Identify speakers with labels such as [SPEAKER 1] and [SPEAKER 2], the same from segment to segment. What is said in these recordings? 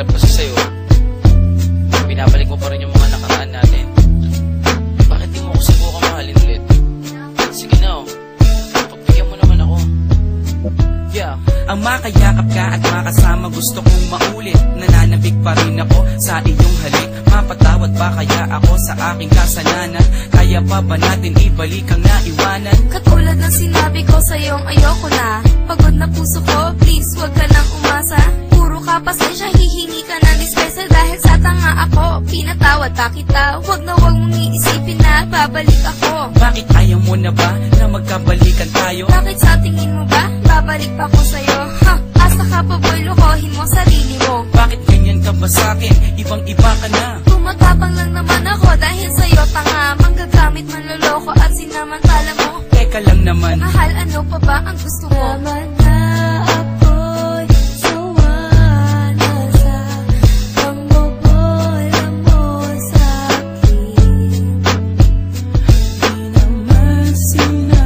[SPEAKER 1] mahirap kasi sa'yo, binabalik mo pa rin yung mga nakaraan natin. Bakit di mo ako subukan mahalin ulit? Sige na pagbigyan mo naman ako.
[SPEAKER 2] Yeah. Ang makayakap ka at makasama gusto kong maulit. Nananabik pa rin ako sa iyong halik. Mapatawad ba kaya ako sa aking kasalanan? Kaya pa ba natin ibalik ang naiwanan?
[SPEAKER 3] Katulad ng sinabi ko sa'yong ayoko na. Pagod na puso ko, please wag ka nang umasa. Puro ka pasensya, hihingi ka ng dispensa. Dahil sa tanga ako, pinatawad pa kita. Wag na wag mong iisipin na babalik ako.
[SPEAKER 2] Bakit ayaw mo na ba na magkabalikan tayo?
[SPEAKER 3] Bakit sa tingin mo ba babalik pa ko sa'yo? Ha, asa ka pa boy, lokohin mo sarili mo.
[SPEAKER 2] Bakit ganyan ka ba sa'kin? Ibang iba ka na.
[SPEAKER 3] Tumatapang lang naman ako dahil sa'yo tanga. Manggagamit, manloloko at sinamantala mo.
[SPEAKER 2] Teka lang naman,
[SPEAKER 3] Mahal, ano pa ba ang gusto mo? Naman na ako'y sawa na sa pangbobola mo sa'kin.
[SPEAKER 2] di naman sinasadya.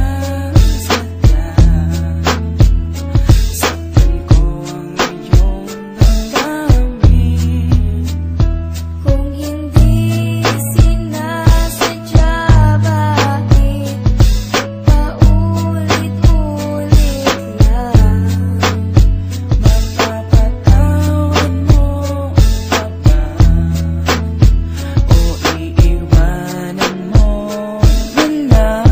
[SPEAKER 2] Saktan ko ang iyong damdamin.
[SPEAKER 3] Kung hindi sinasadya, bakit paulit-ulit lang?
[SPEAKER 2] Mapapatawad mo pa ba? O iiwanan mo na lang?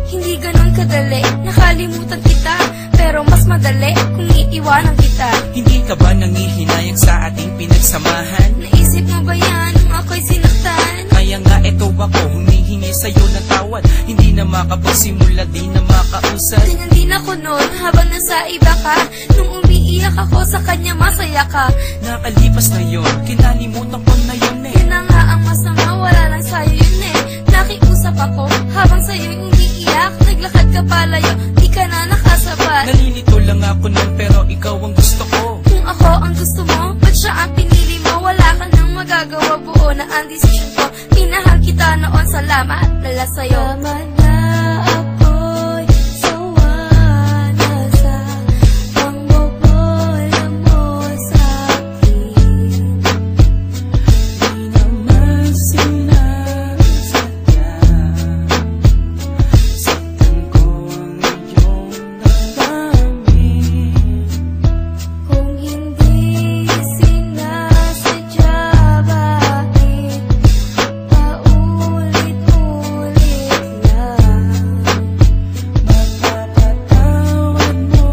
[SPEAKER 3] Hindi ganun kadali, nakalimutan kita. Pero mas madali kung iiwanan kita.
[SPEAKER 2] Hindi ka ba nangihinayang sa ating pinagsamahan?
[SPEAKER 3] Naisip mo ba yan nung ako'y sinaktan?
[SPEAKER 2] Kaya nga eto ako, humihingi sa'yo ng tawad. Hindi na makapagsimula, di na makausad.
[SPEAKER 3] Ganyan din ako noon habang nasa iba ka. Nung umiiyak ako sa kanya, masaya ka.
[SPEAKER 2] Nakalipas na yun, kinalimutan ko na yun eh.
[SPEAKER 3] Yun na nga ang masama, wala lang sa'yo yun eh. Nakiusap ako habang sa'yo'y umiiyak. Naglakad ka palayo, di ka na nakasabat.
[SPEAKER 2] Nalilito lang ako nun pero ikaw ang gusto ko.
[SPEAKER 3] Kung ako ang gusto mo, ba't siya ang pinili mo? Wala ka nang magagawa, buo na ang desisyon ko. Pinahal kita noon, salamat lala sa'yo. Tama na ako'y sawa na sa pangbobola mo sa'kin.
[SPEAKER 2] Di naman sinasadya. Saktan ko ang iyong damdamin.
[SPEAKER 3] Kung hindi sinasadya, bakit paulit-ulit lang?
[SPEAKER 2] Mapapatawad mo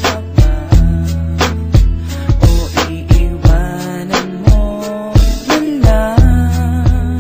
[SPEAKER 2] pa ba? O iiwanan mo na lang?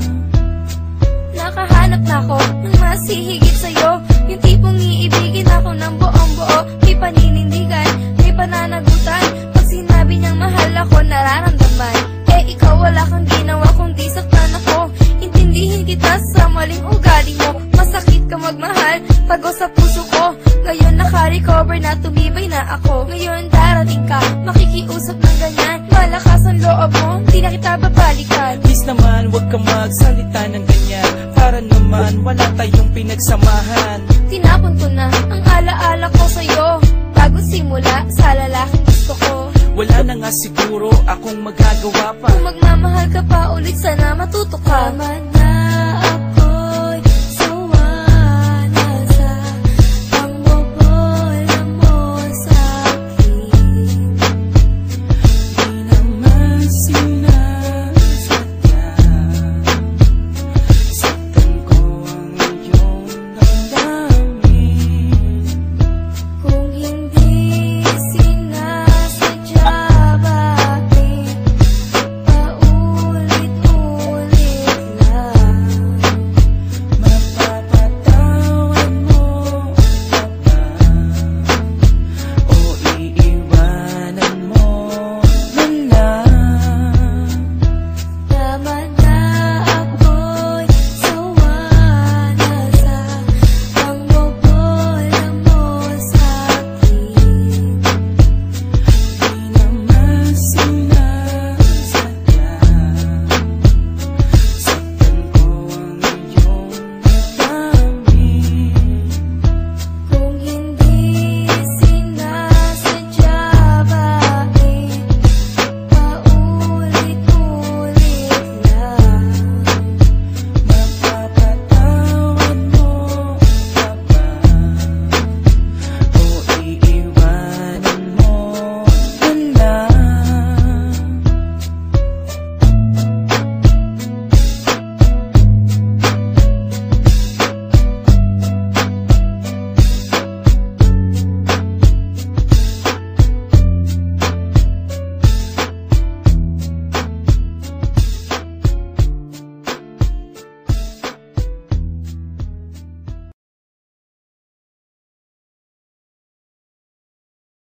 [SPEAKER 3] Nakahanap na ako ng mas hihigit sa'yo. Yung tipong iibigin ako ng buong-buo. May paninindigan, may pananagutan. Pag sinabi niyang mahal ako, nararamdaman. Eh ikaw wala kang ginawa kundi saktan ako. Intindihin kita sa maling ugali mo. Masakit ka magmahal, pagod sa puso ko. Ngayon naka-recover na, tumibay na ako. Ngayon darating ka, makikiusap ng ganyan. Malakas ang loob mo, di na kita babalikan.
[SPEAKER 2] Please naman, huwag kang magsalita ng ganyan. Para naman, wala tayong pinagsamahan.
[SPEAKER 3] Tinapon ko na ang alaala ko sa'yo. Bagong simula sa lalaking gusto ko.
[SPEAKER 2] Wala na nga siguro akong magagawa pa.
[SPEAKER 3] Kung magmamahal ka pa ulit, sana matuto ka. Tama na